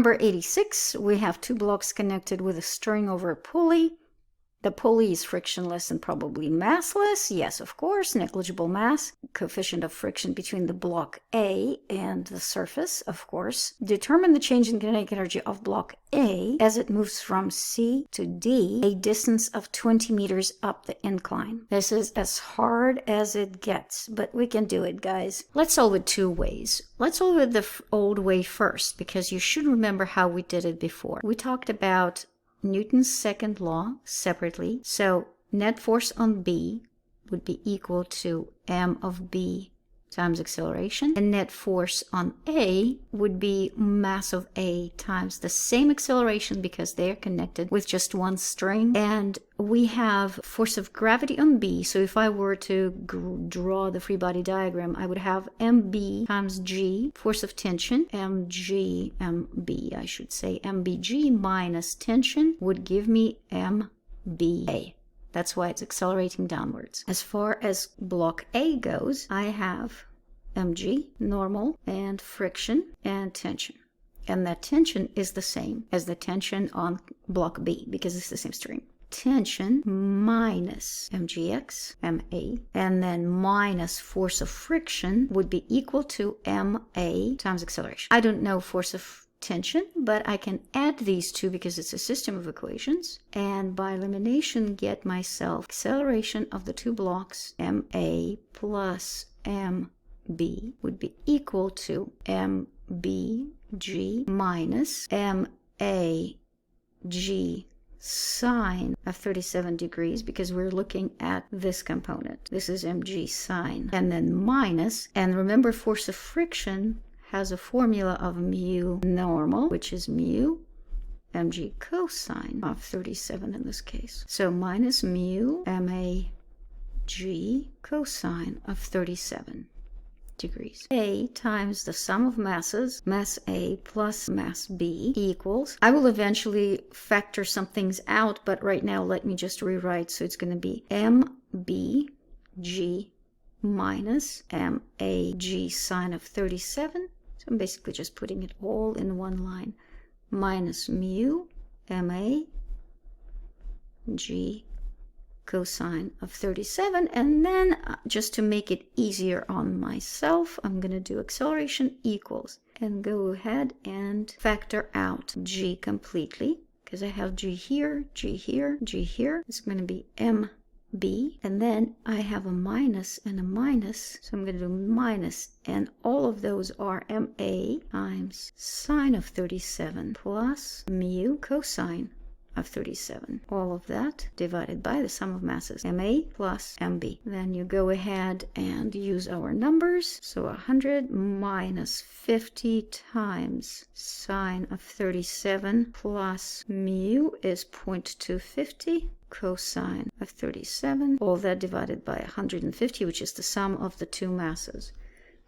number 86, we have two blocks connected with a string over a pulley. The pulley is frictionless and probably massless. Yes, of course, negligible mass. Coefficient of friction between the block A and the surface, of course. Determine the change in kinetic energy of block A as it moves from C to D, a distance of 20 meters up the incline. This is as hard as it gets, but we can do it, guys. Let's solve it two ways. Let's solve it the old way first, because you should remember how we did it before. We talked about Newton's second law separately. So net force on B would be equal to m of B times acceleration, and net force on A would be mass of A times the same acceleration, because they're connected with just one string. And we have force of gravity on B. So if I were to draw the free body diagram, I would have mb times g, force of tension, mb, I should say, mbg minus tension would give me mba. That's why it's accelerating downwards. As far as block A goes, I have mg, normal, and friction, and tension. And that tension is the same as the tension on block B, because it's the same string. Tension minus mgx, ma, and then minus force of friction would be equal to ma times acceleration. I don't know force of tension, but I can add these two because it's a system of equations, and by elimination get myself acceleration of the two blocks ma plus mb would be equal to mbg minus mag sine of 37 degrees, because we're looking at this component. This is mg sine, and then minus, and remember force of friction has a formula of mu normal, which is mu mg cosine of 37 in this case. So minus mu mag cosine of 37 degrees. A times the sum of masses, mass A plus mass B, equals, I will eventually factor some things out, but right now let me just rewrite. So it's going to be mbg minus mag sine of 37. So I'm basically just putting it all in one line, minus mu mag cosine of 37. And then just to make it easier on myself, I'm going to do acceleration equals and go ahead and factor out g completely, because I have g here, g here, g here. It's going to be mb, and then I have a minus and a minus, so I'm going to do minus, and all of those are ma times sine of 37 plus mu cosine of 37. All of that divided by the sum of masses, ma plus mb. Then you go ahead and use our numbers. So 100 minus 50 times sine of 37 plus mu is 0.250 cosine of 37. All that divided by 150, which is the sum of the two masses.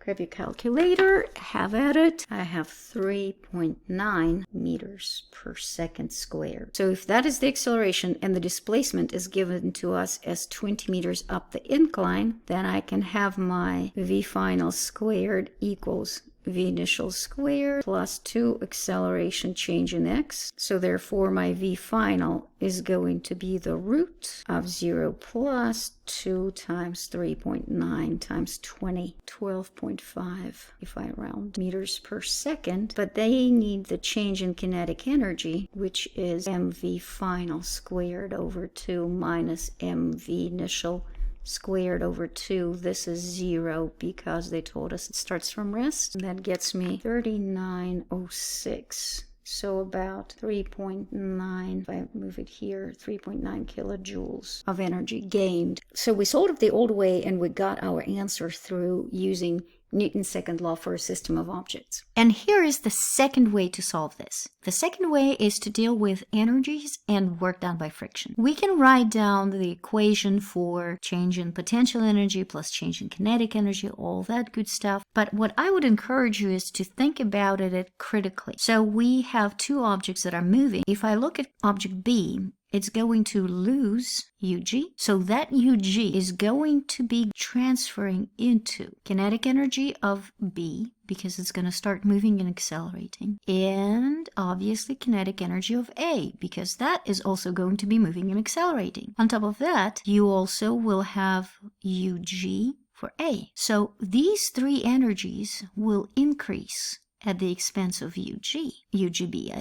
Grab your calculator, have at it. I have 3.9 meters per second squared. So if that is the acceleration and the displacement is given to us as 20 meters up the incline, then I can have my v final squared equals v initial squared plus 2 acceleration change in x. So therefore my v final is going to be the root of 0 plus 2 times 3.9 times 20, 12.5 if I round meters per second. But they need the change in kinetic energy, which is mv final squared over 2 minus mv initial squared over 2. This is 0 because they told us it starts from rest. And that gets me 3906. So about 3.9, if I move it here, 3.9 kilojoules of energy gained. So we solved the old way and we got our answer through using Newton's second law for a system of objects. And here is the second way to solve this. The second way is to deal with energies and work done by friction. We can write down the equation for change in potential energy plus change in kinetic energy, all that good stuff. But what I would encourage you is to think about it critically. So we have two objects that are moving. If I look at object B, it's going to lose UG. So that UG is going to be transferring into kinetic energy of B, because it's going to start moving and accelerating, and obviously kinetic energy of A, because that is also going to be moving and accelerating. On top of that, you also will have UG for A. So these three energies will increase at the expense of UGB,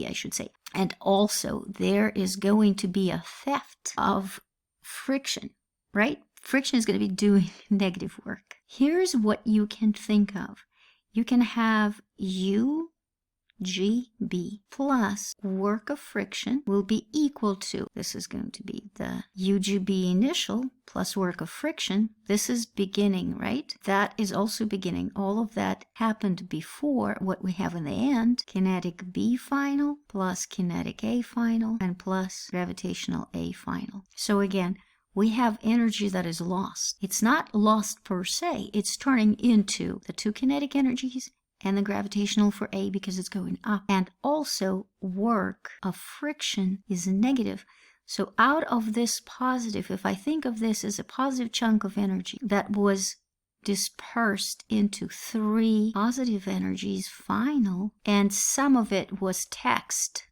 I should say. And also, there is going to be a theft of friction, right? Friction is going to be doing negative work. Here's what you can think of. You can have UGB plus work of friction will be equal to, this is going to be the UGB initial plus work of friction. This is beginning, right? That is also beginning. All of that happened before what we have in the end. Kinetic B final plus kinetic A final and plus gravitational A final. So again, we have energy that is lost. It's not lost per se. It's turning into the two kinetic energies and the gravitational for A because it's going up. And also work of friction is negative. So out of this positive, if I think of this as a positive chunk of energy that was dispersed into three positive energies final, and some of it was text.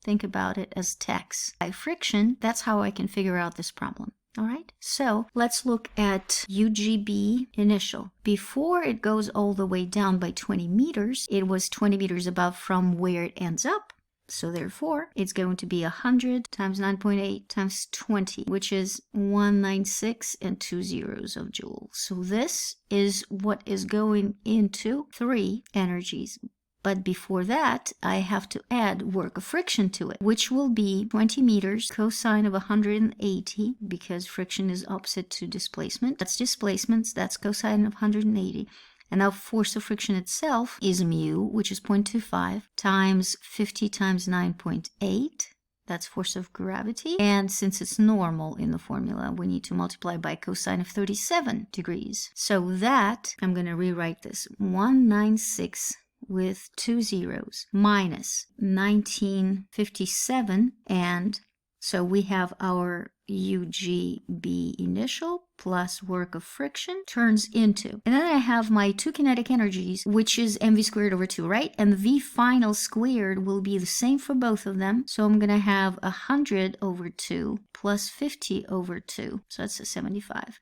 Think about it as text. By friction, that's how I can figure out this problem. All right, so let's look at UGB initial. Before it goes all the way down by 20 meters, it was 20 meters above from where it ends up. So therefore, it's going to be 100 times 9.8 times 20, which is 196 and 2 zeros of joules. So this is what is going into three energies. But before that, I have to add work of friction to it, which will be 20 meters cosine of 180, because friction is opposite to displacement. That's displacement, that's cosine of 180. And now force of friction itself is mu, which is 0.25, times 50 times 9.8. That's force of gravity. And since it's normal in the formula, we need to multiply by cosine of 37 degrees. So that, I'm going to rewrite this, 196 with 2 zeros minus 1957, and so we have our UGB initial plus work of friction turns into, and then I have my two kinetic energies, which is mv squared over 2, right? And v final squared will be the same for both of them, so I'm gonna have 100 over 2 plus 50 over 2, so that's a 75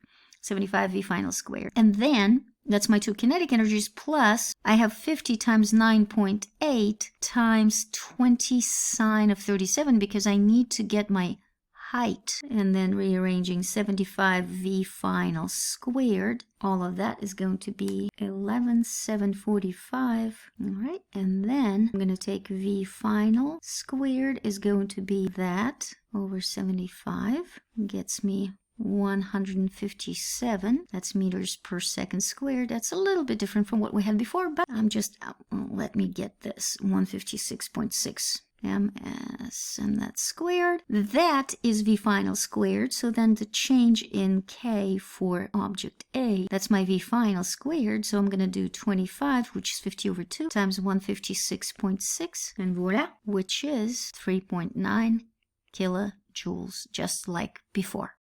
v final squared. And then that's my two kinetic energies, plus I have 50 times 9.8 times 20 sine of 37, because I need to get my height. And then rearranging 75 v final squared, all of that is going to be 11,745. All right, and then I'm going to take v final squared is going to be that over 75, gets me 157, that's meters per second squared. That's a little bit different from what we had before, but I'm just, let me get this, 156.6 ms, and that's squared. That is v final squared, so then the change in k for object A, that's my v final squared, so I'm going to do 25, which is 50 over 2, times 156.6, and voila, which is 3.9 kilojoules, just like before.